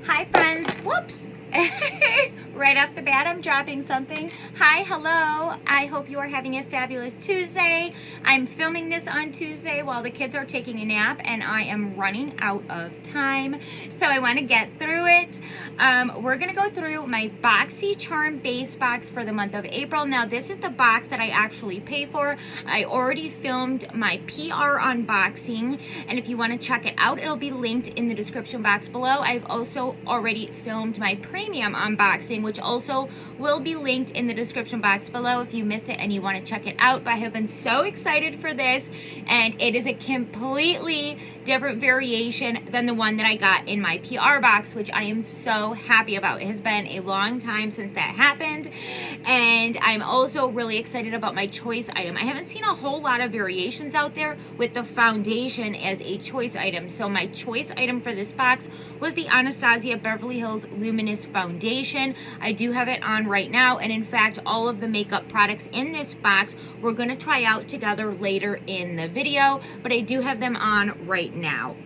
Hi friends, whoops. Right off the bat, I'm dropping something. Hi, hello. I hope you are having a fabulous Tuesday. I'm filming this on Tuesday while the kids are taking a nap and I am running out of time. So I want to get through it. We're going to go through my BoxyCharm base box for the month of April. Now this is the box that I actually pay for. I already filmed my PR unboxing, and if you want to check it out, it'll be linked in the description box below. I've also already filmed my premium unboxing, which also will be linked in the description box below if you missed it and you want to check it out. But I have been so excited for this, and it is a completely different variation than the one that I got in my PR box, which I am so happy about. It has been a long time since that happened, and I'm also really excited about my choice item. I haven't seen a whole lot of variations out there with the foundation as a choice item. So my choice item for this box was the Anastasia Beverly Hills Luminous Foundation. I do have it on right now, and in fact all of the makeup products in this box we're going to try out together later in the video, but I do have them on right now.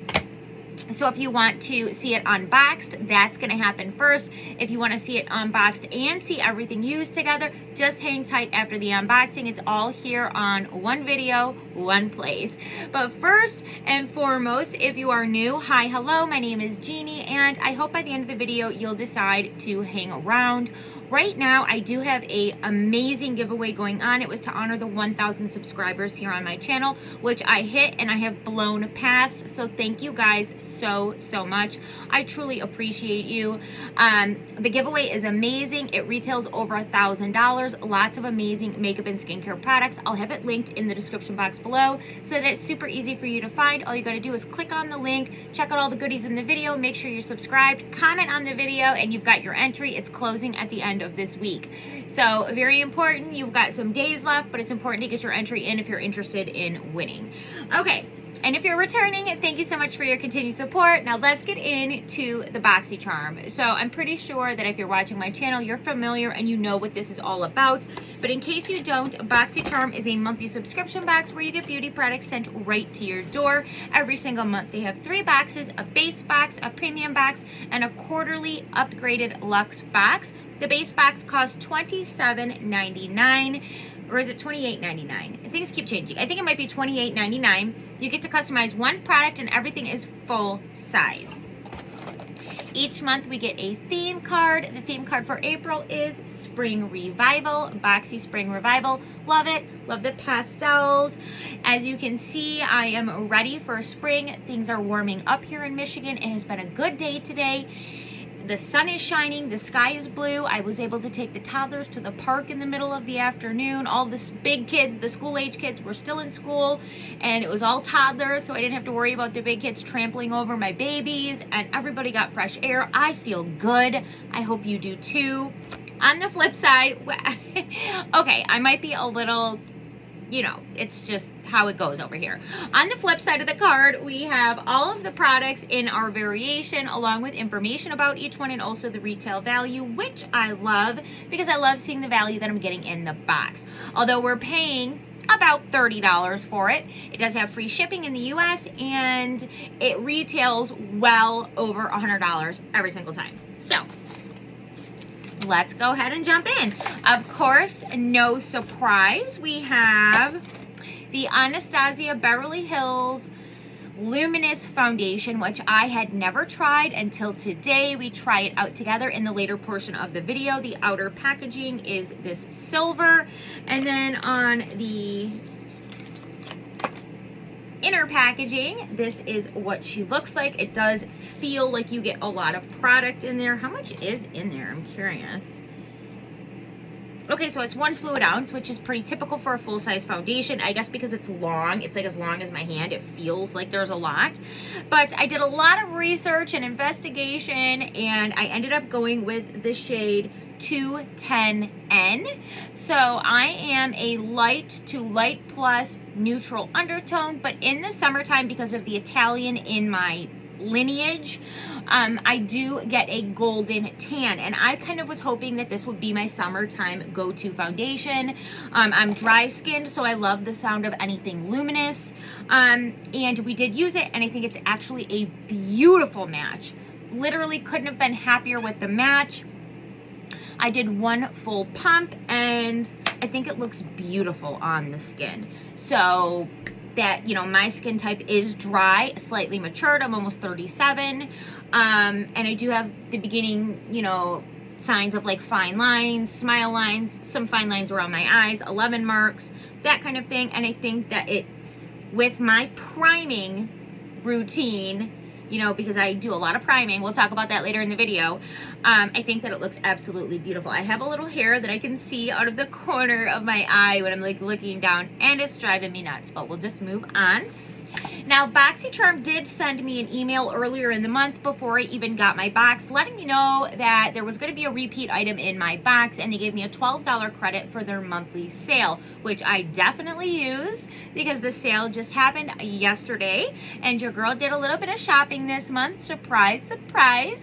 So if you want to see it unboxed, that's going to happen first. If you want to see it unboxed and see everything used together, just hang tight after the unboxing. It's all here on one video, one place. But first and foremost, if you are new, hi, hello, my name is Jeannie, and I hope by the end of the video you'll decide to hang around. Right now, I do have an amazing giveaway going on. It was to honor the 1,000 subscribers here on my channel, which I hit and I have blown past. So thank you guys so much. I truly appreciate you. The giveaway is amazing. It retails over $1,000. Lots of amazing makeup and skincare products. I'll have it linked in the description box below so that it's super easy for you to find. All you got to do is click on the link, check out all the goodies in the video, make sure you're subscribed, comment on the video, and you've got your entry. It's closing at the end of this week. So very important. You've got some days left, but it's important to get your entry in if you're interested in winning. Okay. And if you're returning, thank you so much for your continued support. Now let's get into the BoxyCharm. So I'm pretty sure that if you're watching my channel, you're familiar and you know what this is all about. But in case you don't, BoxyCharm is a monthly subscription box where you get beauty products sent right to your door every single month. They have 3 boxes, a base box, a premium box, and a quarterly upgraded luxe box. The base box costs $27.99. Or is it $28.99? Things keep changing. I think it might be $28.99. You get to customize one product and everything is full size. Each month we get a theme card. The theme card for April is Spring Revival, Boxy Spring Revival. Love it. Love the pastels. As you can see, I am ready for spring. Things are warming up here in Michigan. It has been a good day today. The sun is shining, the sky is blue. I was able to take the toddlers to the park in the middle of the afternoon. All the big kids, the school-age kids, were still in school, and it was all toddlers, so I didn't have to worry about the big kids trampling over my babies, and everybody got fresh air. I feel good. I hope you do too. On the flip side, okay, I might be a little, you know, it's just how it goes over here. On the flip side of the card, we have all of the products in our variation along with information about each one and also the retail value, which I love because I love seeing the value that I'm getting in the box. Although we're paying about $30 for it. It does have free shipping in the US and it retails well over $100 every single time. So let's go ahead and jump in. Of course, no surprise, we have the Anastasia Beverly Hills Luminous Foundation, which I had never tried until today. We try it out together in the later portion of the video. The outer packaging is this silver, and then on the inner packaging, this is what she looks like. It does feel like you get a lot of product in there. How much is in there? I'm curious. Okay, so it's 1 fluid ounce, which is pretty typical for a full-size foundation. I guess because it's long, it's like as long as my hand, it feels like there's a lot. But I did a lot of research and investigation, and I ended up going with the shade 210N. So I am a light to light plus neutral undertone, but in the summertime, because of the Italian in my lineage, I do get a golden tan, and I kind of was hoping that this would be my summertime go-to foundation. I'm dry skinned, so I love the sound of anything luminous, and we did use it, and I think it's actually a beautiful match. literally couldn't have been happier with the match. I did one full pump and I think it looks beautiful on the skin. So that, you know, my skin type is dry, slightly matured. I'm almost 37. And I do have the beginning, you know, signs of like fine lines, smile lines, some fine lines around my eyes, 11 marks, that kind of thing. And I think that it, with my priming routine, you know, because I do a lot of priming, we'll talk about that later in the video, I think that it looks absolutely beautiful. I have a little hair that I can see out of the corner of my eye when I'm like looking down, and it's driving me nuts, but we'll just move on. Now, BoxyCharm did send me an email earlier in the month before I even got my box, letting me know that there was going to be a repeat item in my box, and they gave me a $12 credit for their monthly sale, which I definitely use because the sale just happened yesterday, and your girl did a little bit of shopping this month. Surprise, surprise.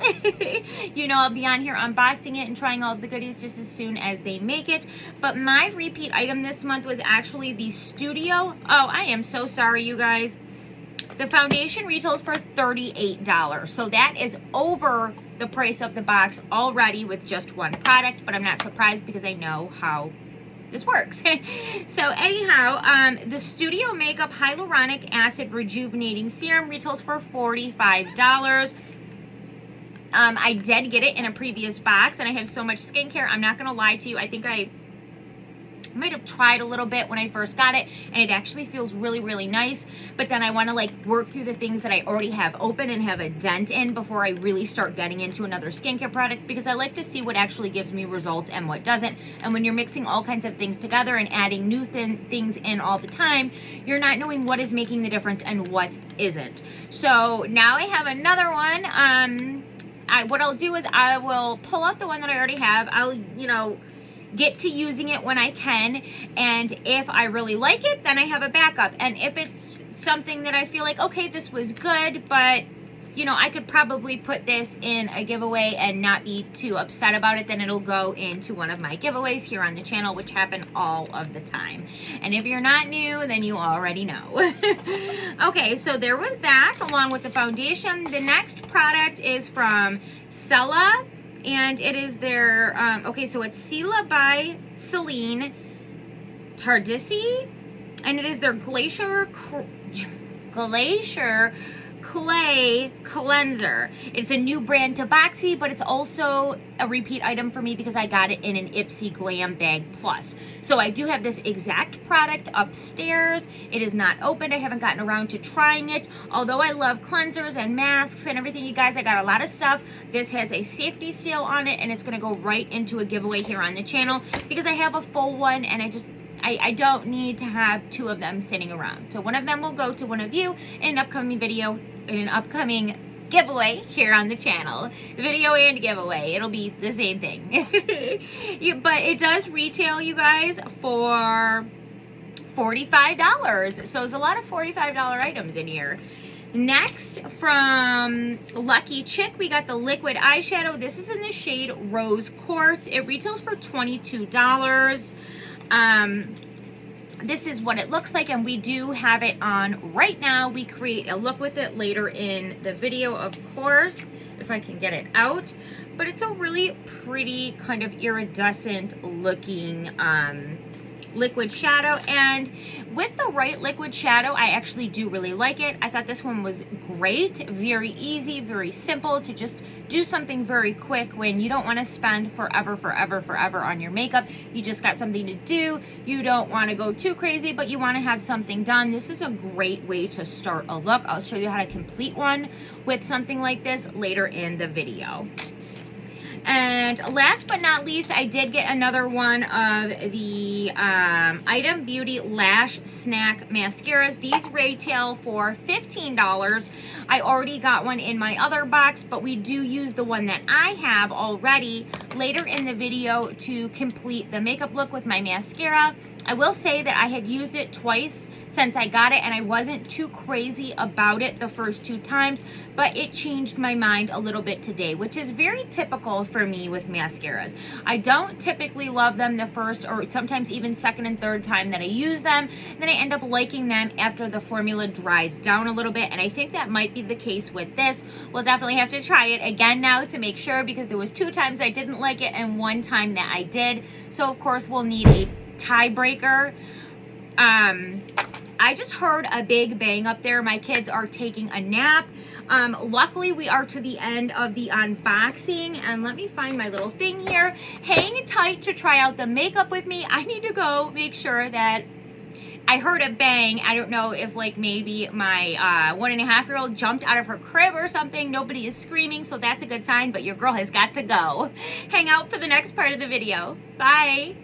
You know, I'll be on here unboxing it and trying all of the goodies just as soon as they make it. But my repeat item this month was actually the Studio. Oh, I am so sorry, you guys. The foundation retails for $38. So that is over the price of the box already with just one product, but I'm not surprised because I know how this works. So anyhow, the Studio Makeup Hyaluronic Acid Rejuvenating Serum retails for $45. I did get it in a previous box, and I have so much skincare, I'm not going to lie to you. I think I might have tried a little bit when I first got it, and it actually feels really, really nice. But then I want to like work through the things that I already have open and have a dent in before I really start getting into another skincare product, because I like to see what actually gives me results and what doesn't. And when you're mixing all kinds of things together and adding new things in all the time, you're not knowing what is making the difference and what isn't. So now I have another one. What I'll do is I will pull out the one that I already have. I'll, you know, get to using it when I can, and if I really like it, then I have a backup. And if it's something that I feel like, okay, this was good, but you know, I could probably put this in a giveaway and not be too upset about it, then it'll go into one of my giveaways here on the channel, which happen all of the time. And if you're not new, then you already know. Okay, so there was that along with the foundation. The next product is from Sela, and it is their, okay, so it's Sela by Celine Tardisi, and it is their Glacier Clay Cleanser. It's a new brand to Boxy, but it's also a repeat item for me because I got it in an Ipsy Glam Bag Plus. So I do have this exact product upstairs. It is not opened. I haven't gotten around to trying it. Although I love cleansers and masks and everything, you guys, I got a lot of stuff. This has a safety seal on it, and it's going to go right into a giveaway here on the channel because I have a full one, and I don't need to have two of them sitting around. So one of them will go to one of you in an upcoming video, in an upcoming giveaway here on the channel. Video and giveaway. It'll be the same thing. But it does retail, you guys, for $45. So there's a lot of $45 items in here. Next, from Lucky Chick, we got the liquid eyeshadow. This is in the shade Rose Quartz. It retails for $22. This is what it looks like, and we do have it on right now. We create a look with it later in the video, of course, if I can get it out. But it's a really pretty kind of iridescent looking liquid shadow, and with the right liquid shadow, I actually do really like it. I thought this one was great, very easy, very simple to just do something very quick when you don't want to spend forever on your makeup. You just got something to do. You don't want to go too crazy, but you want to have something done. This is a great way to start a look. I'll show you how to complete one with something like this later in the video. And last but not least, I did get another one of the Item Beauty Lash Snack Mascaras. These retail for $15. I already got one in my other box, but we do use the one that I have already later in the video to complete the makeup look with my mascara. I will say that I had used it twice since I got it, and I wasn't too crazy about it the first two times, but it changed my mind a little bit today, which is very typical for me with mascaras. I don't typically love them the first or sometimes even second and third time that I use them. Then I end up liking them after the formula dries down a little bit, and I think that might be the case with this. We'll definitely have to try it again now to make sure, because there was 2 times I didn't like it and 1 time that I did. So of course we'll need a tiebreaker. I just heard a big bang up there. My kids are taking a nap. Luckily, we are to the end of the unboxing, and let me find my little thing here. Hang tight to try out the makeup with me. I need to go make sure that I heard a bang. I don't know if like maybe my 1.5-year-old jumped out of her crib or something. Nobody is screaming, so that's a good sign, but your girl has got to go. Hang out for the next part of the video. Bye.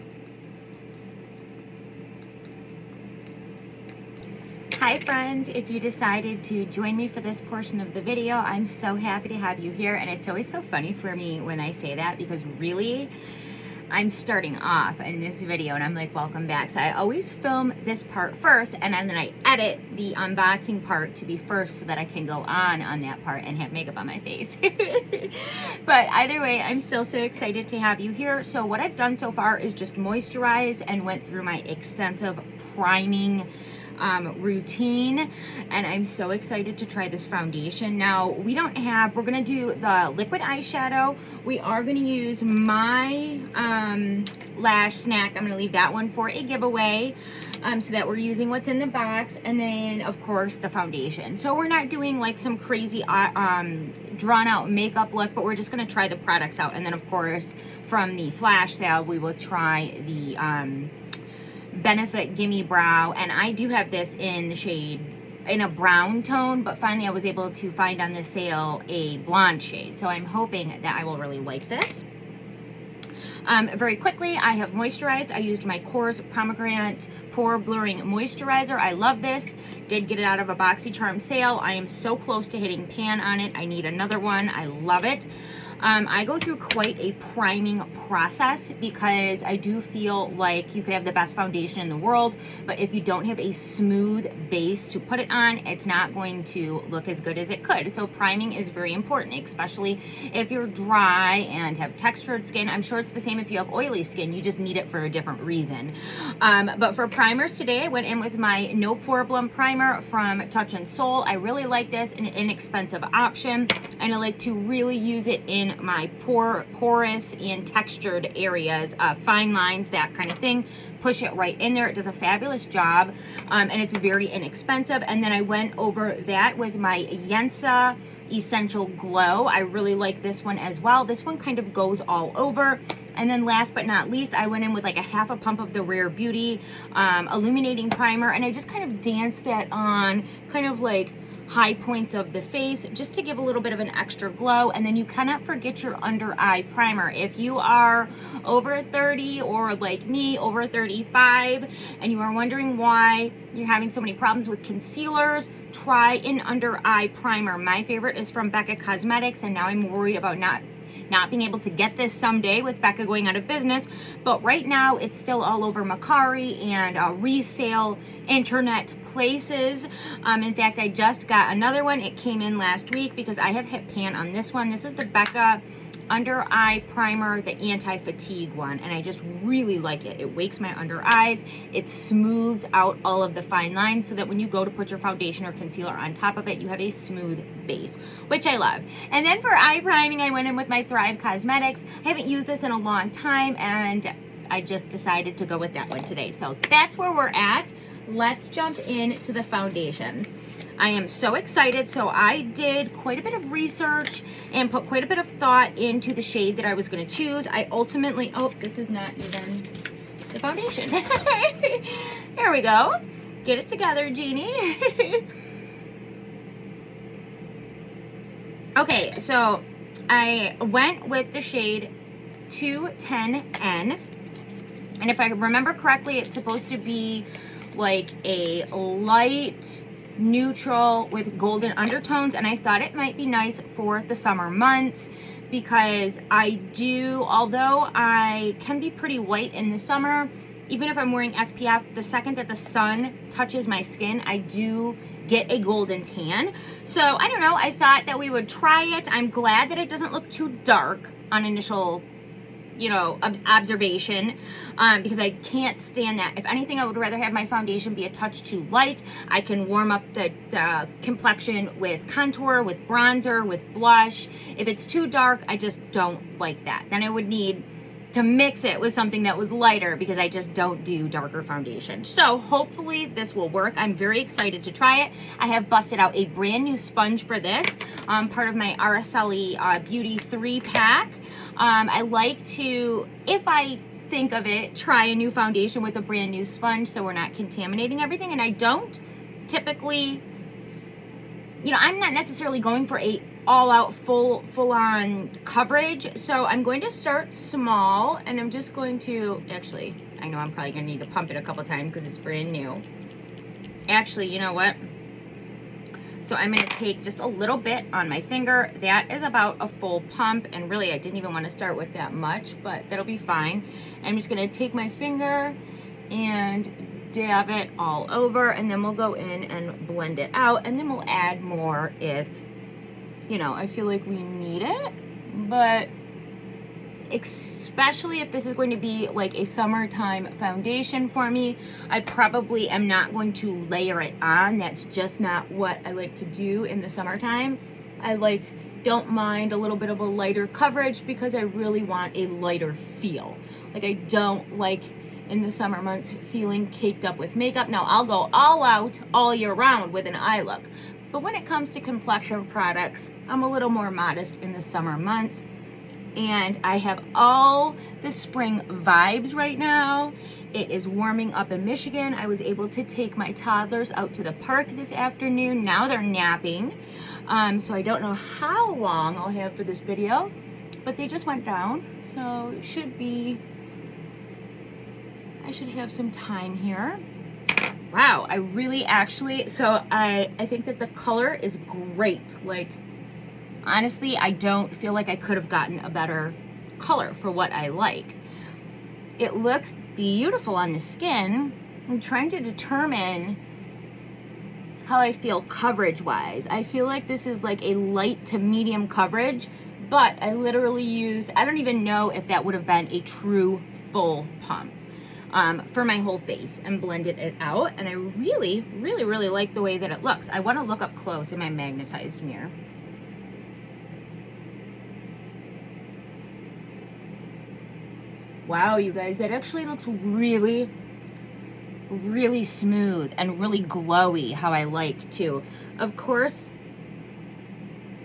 Hi friends, if you decided to join me for this portion of the video, I'm so happy to have you here. And it's always so funny for me when I say that, because really I'm starting off in this video and I'm like, welcome back. So I always film this part first, and then I edit the unboxing part to be first so that I can go on that part and have makeup on my face. But either way, I'm still so excited to have you here. So what I've done so far is just moisturized and went through my extensive priming routine, and I'm so excited to try this foundation. Now we're gonna do the liquid eyeshadow. We are gonna use my lash snack. I'm gonna leave that one for a giveaway, so that we're using what's in the box, and then of course the foundation. So we're not doing like some crazy drawn out makeup look, but we're just gonna try the products out, and then of course from the flash sale we will try the Benefit Gimme Brow, and I do have this in the shade in a brown tone, but finally I was able to find on the sale a blonde shade, so I'm hoping that I will really like this. Very quickly, I have moisturized. I used my Kors Pomegranate Pore Blurring Moisturizer. I love this. Did get it out of a BoxyCharm sale. I am so close to hitting pan on it. I need another one. I love it. I go through quite a priming process because I do feel like you could have the best foundation in the world, but if you don't have a smooth base to put it on, it's not going to look as good as it could. So priming is very important, especially if you're dry and have textured skin. I'm sure it's the same if you have oily skin. You just need it for a different reason. But for primers today, I went in with my No Problem Primer from Touch and Soul. I really like this, an inexpensive option, and I like to really use it in my porous and textured areas, fine lines, that kind of thing. Push it right in there. It does a fabulous job, and it's very inexpensive. And then I went over that with my Yensa Essential Glow. I really like this one as well. This one kind of goes all over. And then last but not least, I went in with like a half a pump of the Rare Beauty Illuminating Primer, and I just kind of danced that on kind of like high points of the face just to give a little bit of an extra glow. And then you cannot forget your under eye primer. If you are over 30 or like me over 35 and you are wondering why you're having so many problems with concealers, try an under eye primer. My favorite is from Becca Cosmetics, and now I'm worried about not being able to get this someday with Becca going out of business, but right now it's still all over Mercari and resale internet places. In fact, I just got another one. It came in last week because I have hit pan on this one. This is the Becca Under Eye Primer, the anti-fatigue one, and I just really like it. It wakes my under eyes. It smooths out all of the fine lines so that when you go to put your foundation or concealer on top of it, you have a smooth base, which I love. And then for eye priming, I went in with my Thrive Cosmetics. I haven't used this in a long time, and I just decided to go with that one today. So that's where we're at. Let's jump into the foundation. I am so excited. So I did quite a bit of research and put quite a bit of thought into the shade that I was going to choose. I ultimately, oh, this is not even the foundation. There we go. Get it together, Jeannie. Okay, so I went with the shade 210N. And if I remember correctly, it's supposed to be like a light neutral with golden undertones, and I thought it might be nice for the summer months because although I can be pretty white in the summer, even if I'm wearing SPF, the second that the sun touches my skin, I do get a golden tan. So I don't know, I thought that we would try it. I'm glad that it doesn't look too dark on initial, you know, observation, because I can't stand that. If anything, I would rather have my foundation be a touch too light. I can warm up the complexion with contour, with bronzer, with blush. If it's too dark, I just don't like that. Then I would need to mix it with something that was lighter, because I just don't do darker foundation. So hopefully this will work. I'm very excited to try it. I have busted out a brand new sponge for this, part of my RSLE Beauty 3-pack. I like to, if I think of it, try a new foundation with a brand new sponge so we're not contaminating everything. And I don't typically, you know, I'm not necessarily going for a all-out full-on coverage, so I'm going to start small, and I'm just going to, actually, I know I'm probably going to need to pump it a couple times because it's brand new. Actually, you know what? So I'm going to take just a little bit on my finger. That is about a full pump, and really I didn't even want to start with that much, but that'll be fine. I'm just going to take my finger and dab it all over, and then we'll go in and blend it out, and then we'll add more if, you know, I feel like we need it. But especially if this is going to be like a summertime foundation for me, I probably am not going to layer it on. That's just not what I like to do in the summertime. I don't mind a little bit of a lighter coverage because I really want a lighter feel. Like, I don't like in the summer months feeling caked up with makeup. Now, I'll go all out all year round with an eye look, but when it comes to complexion products, I'm a little more modest in the summer months. And I have all the spring vibes right now. It is warming up in Michigan. I was able to take my toddlers out to the park this afternoon. Now they're napping. So I don't know how long I'll have for this video, but they just went down. So it should be, I should have some time here. Wow, I really actually, so I think that the color is great. Like, honestly, I don't feel like I could have gotten a better color for what I like. It looks beautiful on the skin. I'm trying to determine how I feel coverage-wise. I feel like this is like a light to medium coverage, but I literally used, I don't even know if that would have been a true full pump for my whole face, and blended it out. And I really, really, really like the way that it looks. I want to look up close in my magnetized mirror. Wow, you guys, that actually looks really, really smooth and really glowy, how I like to. Of course,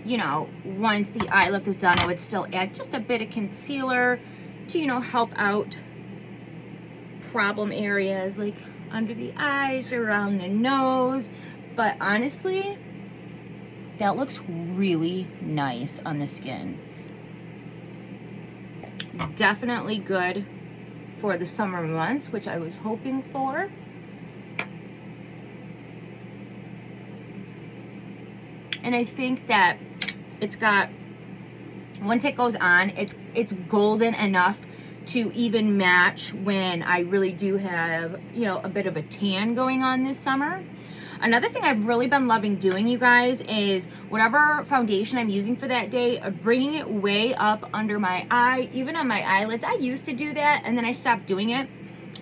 you know, once the eye look is done, I would still add just a bit of concealer to, you know, help out problem areas like under the eyes, around the nose. But honestly, that looks really nice on the skin. Definitely good for the summer months, which I was hoping for. And I think that it's got, once it goes on, it's golden enough to even match when I really do have, you know, a bit of a tan going on this summer. Another thing I've really been loving doing, you guys, is whatever foundation I'm using for that day, bringing it way up under my eye, even on my eyelids. I used to do that, and then I stopped doing it.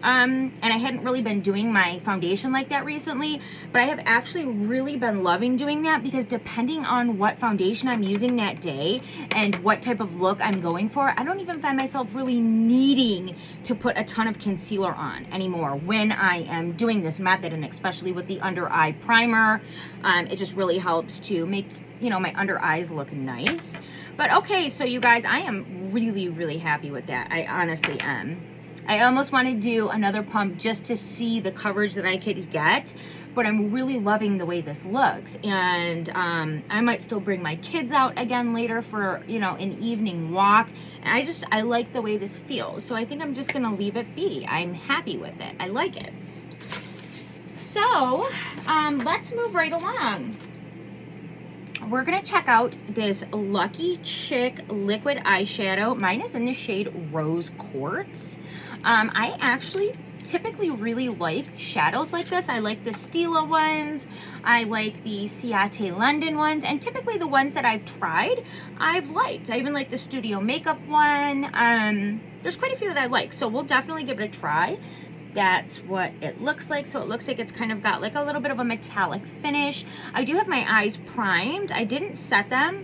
And I hadn't really been doing my foundation like that recently, but I have actually really been loving doing that, because depending on what foundation I'm using that day and what type of look I'm going for, I don't even find myself really needing to put a ton of concealer on anymore when I am doing this method, and especially with the under eye primer. It just really helps to make, you know, my under eyes look nice. But okay, so you guys, I am really, really happy with that. I honestly am. I almost want to do another pump just to see the coverage that I could get, but I'm really loving the way this looks. And I might still bring my kids out again later for, you know, an evening walk. And I like the way this feels. So I think I'm just gonna leave it be. I'm happy with it. I like it. So let's move right along. we're gonna check out this Lucky Chick liquid eyeshadow. Mine is in the shade Rose Quartz. I actually typically really like shadows like this. I like the Stila ones, I like the Ciate London ones, and typically the ones that I've tried, I've liked. I even like the Studio Makeup one. There's quite a few that I like, so we'll definitely give it a try. That's what it looks like. So it looks like it's kind of got like a little bit of a metallic finish. I do have my eyes primed. I didn't set them.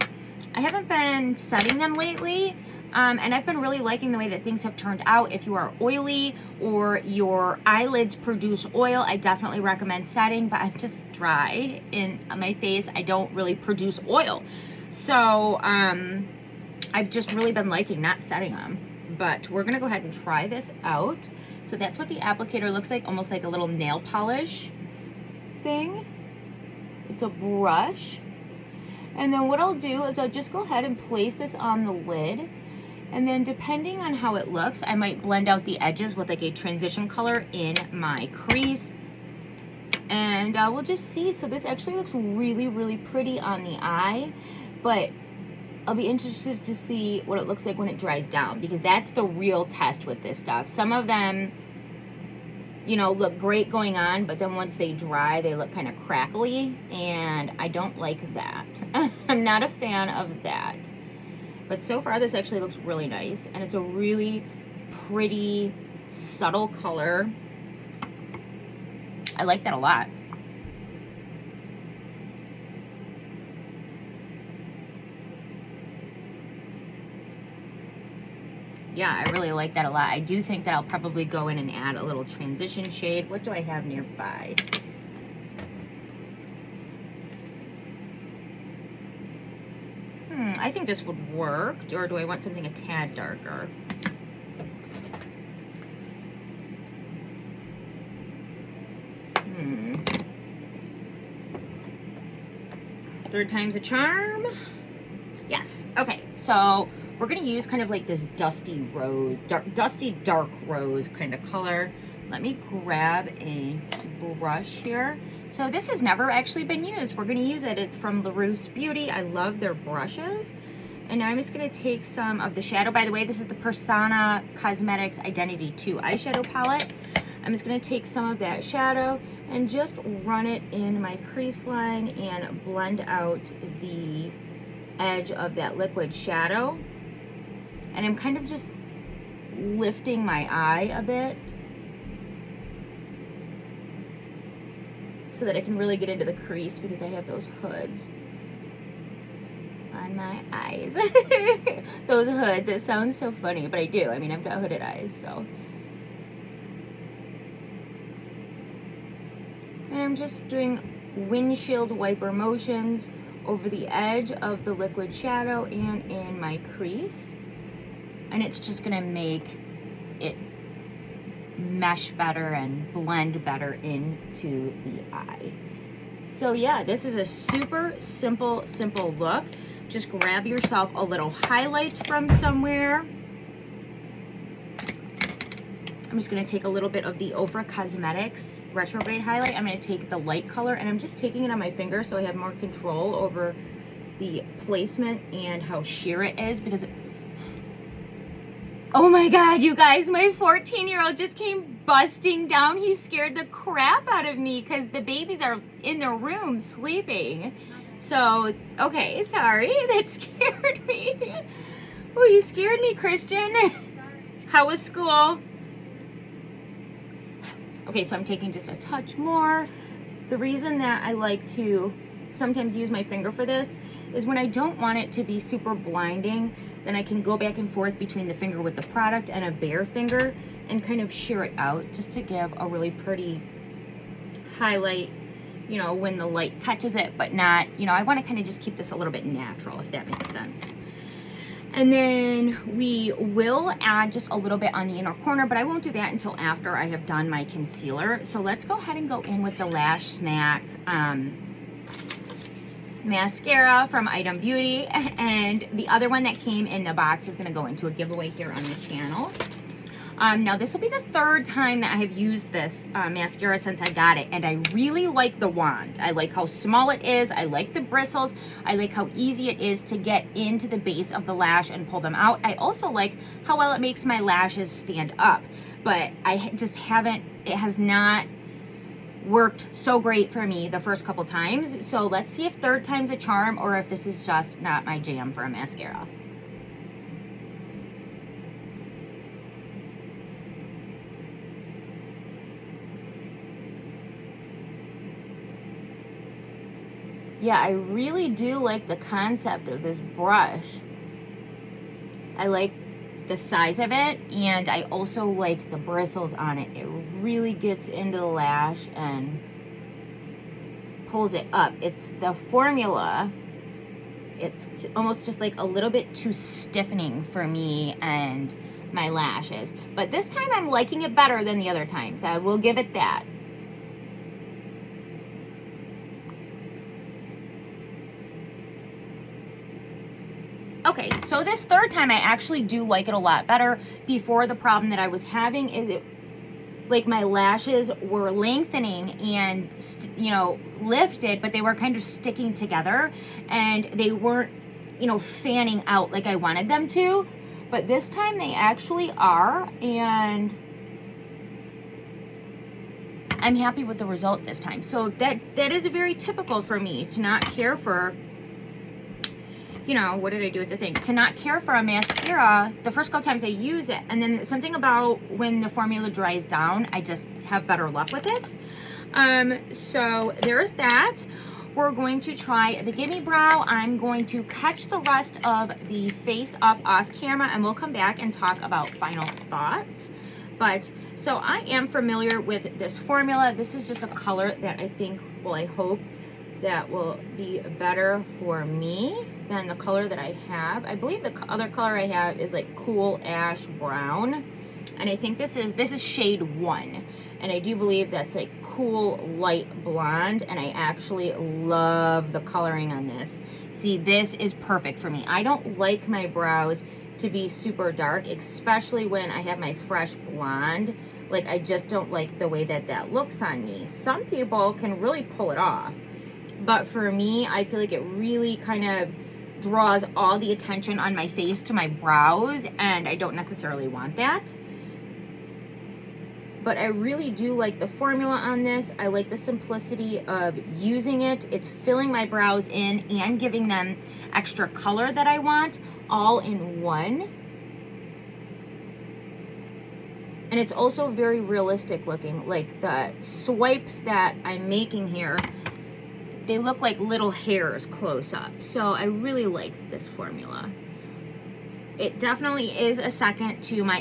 I haven't been setting them lately. And I've been really liking the way that things have turned out. If you are oily or your eyelids produce oil, I definitely recommend setting, but I'm just dry in my face. I don't really produce oil. So I've just really been liking not setting them. But we're gonna go ahead and try this out. So that's what the applicator looks like, almost like a little nail polish thing. It's a brush. And then what I'll do is I'll just go ahead and place this on the lid. And then depending on how it looks, I might blend out the edges with like a transition color in my crease. And we'll just see. So this actually looks really, really pretty on the eye, but I'll be interested to see what it looks like when it dries down, because that's the real test with this stuff. Some of them, you know, look great going on, but then once they dry, they look kind of crackly, and I don't like that. I'm not a fan of that. But so far, this actually looks really nice, and it's a really pretty, subtle color. I like that a lot. Yeah, I really like that a lot. I do think that I'll probably go in and add a little transition shade. What do I have nearby? I think this would work, or do I want something a tad darker? Third time's a charm. Yes, okay, so we're gonna use kind of like this dusty rose, dusty dark rose kind of color. Let me grab a brush here. So this has never actually been used. We're gonna use it. It's from LaRousse Beauty. I love their brushes. And now I'm just gonna take some of the shadow. By the way, this is the Persona Cosmetics Identity 2 eyeshadow palette. I'm just gonna take some of that shadow and just run it in my crease line and blend out the edge of that liquid shadow. And I'm kind of just lifting my eye a bit so that I can really get into the crease, because I have those hoods on my eyes. Those hoods, it sounds so funny, but I do. I mean, I've got hooded eyes, so. And I'm just doing windshield wiper motions over the edge of the liquid shadow and in my crease. And it's just gonna make it mesh better and blend better into the eye. So yeah, this is a super simple look. Just grab yourself a little highlight from somewhere. I'm just gonna take a little bit of the Ofra Cosmetics Retrograde highlight. I'm gonna take the light color, and I'm just taking it on my finger so I have more control over the placement and how sheer it is, because oh my God, you guys, my 14-year-old just came busting down. He scared the crap out of me because the babies are in their room sleeping. So, okay, sorry, that scared me. Oh, you scared me, Christian. How was school? Okay, so I'm taking just a touch more. The reason that I like to sometimes use my finger for this is when I don't want it to be super blinding, then I can go back and forth between the finger with the product and a bare finger and kind of shear it out just to give a really pretty highlight, you know, when the light catches it, but not, you know, I want to kind of just keep this a little bit natural, if that makes sense. And then we will add just a little bit on the inner corner, but I won't do that until after I have done my concealer. So let's go ahead and go in with the Lash Snack mascara from Item Beauty, and the other one that came in the box is going to go into a giveaway here on the channel. Now this will be the third time that I have used this mascara since I got it, and I really like the wand. I like how small it is. I like the bristles. I like how easy it is to get into the base of the lash and pull them out. I also like how well it makes my lashes stand up, but I just haven't, it has not worked so great for me the first couple times. So let's see if third time's a charm or if this is just not my jam for a mascara. Yeah, I really do like the concept of this brush. I like the size of it, and I also like the bristles on it. It really gets into the lash and pulls it up. It's the formula. It's almost just like a little bit too stiffening for me and my lashes. But this time I'm liking it better than the other times. I will give it that. Okay, so this third time I actually do like it a lot better. Before, the problem that I was having is it, like, my lashes were lengthening and, you know, lifted, but they were kind of sticking together and they weren't, you know, fanning out like I wanted them to. But this time they actually are, and I'm happy with the result this time. So that is very typical for me to not care for, you know, what did I do with the thing? To not care for a mascara the first couple times I use it. And then something about when the formula dries down, I just have better luck with it. So there's that. We're going to try the Gimme Brow. I'm going to catch the rest of the face up off camera, and we'll come back and talk about final thoughts. But so I am familiar with this formula. This is just a color that I think, well, I hope that will be better for me than the color that I have. I believe the other color I have is like cool ash brown, and I think this is shade 1, and I do believe that's like cool light blonde, and I actually love the coloring on this. See, this is perfect for me. I don't like my brows to be super dark, especially when I have my fresh blonde. Like, I just don't like the way that looks on me. Some people can really pull it off, but for me, I feel like it really kind of draws all the attention on my face to my brows, and I don't necessarily want that. But I really do like the formula on this. I like the simplicity of using it. It's filling my brows in and giving them extra color that I want, all in one. And it's also very realistic looking. Like, the swipes that I'm making here, they look like little hairs close up. So I really like this formula. It definitely is a second to my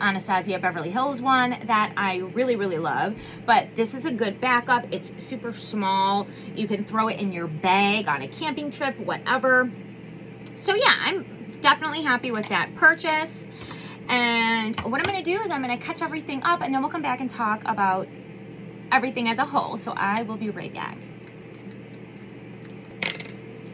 Anastasia Beverly Hills one that I really, really love. But this is a good backup. It's super small. You can throw it in your bag on a camping trip, whatever. So yeah, I'm definitely happy with that purchase. And what I'm going to do is I'm going to catch everything up, and then we'll come back and talk about everything as a whole. So I will be right back.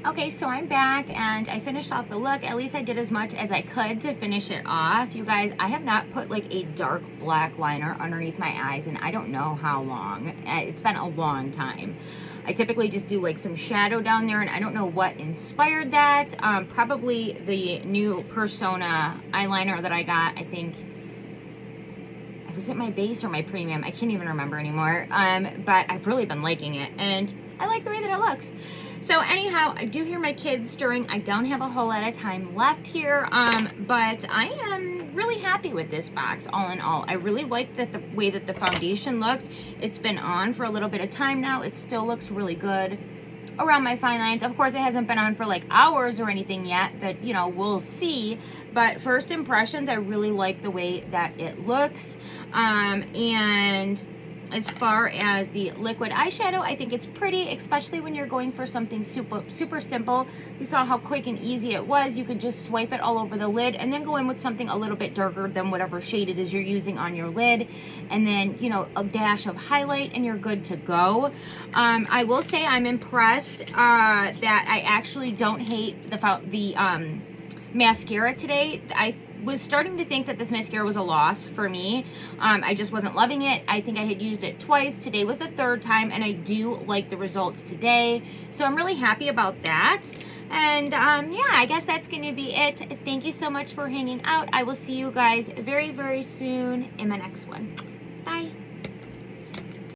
Okay, so I'm back, and I finished off the look. At least I did as much as I could to finish it off. You guys, I have not put like a dark black liner underneath my eyes, and I don't know how long. It's been a long time. I typically just do like some shadow down there, and I don't know what inspired that. Probably the new Persona eyeliner that I got. I think, was it my base or my premium? I can't even remember anymore. But I've really been liking it, and I like the way that it looks. So anyhow, I do hear my kids stirring. I don't have a whole lot of time left here, but I am really happy with this box all in all. I really like the way that the foundation looks. It's been on for a little bit of time now. It still looks really good around my fine lines. Of course, it hasn't been on for like hours or anything yet, that, you know, we'll see. But first impressions, I really like the way that it looks. And as far as the liquid eyeshadow, I think it's pretty, especially when you're going for something super simple. You saw how quick and easy it was. You could just swipe it all over the lid and then go in with something a little bit darker than whatever shade it is you're using on your lid. And then, you know, a dash of highlight and you're good to go. I will say I'm impressed that I actually don't hate the mascara today. was starting to think that this mascara was a loss for me. I just wasn't loving it. I think I had used it twice. Today was the third time, and I do like the results today. So I'm really happy about that. And yeah, I guess that's going to be it. Thank you so much for hanging out. I will see you guys very, very soon in my next one.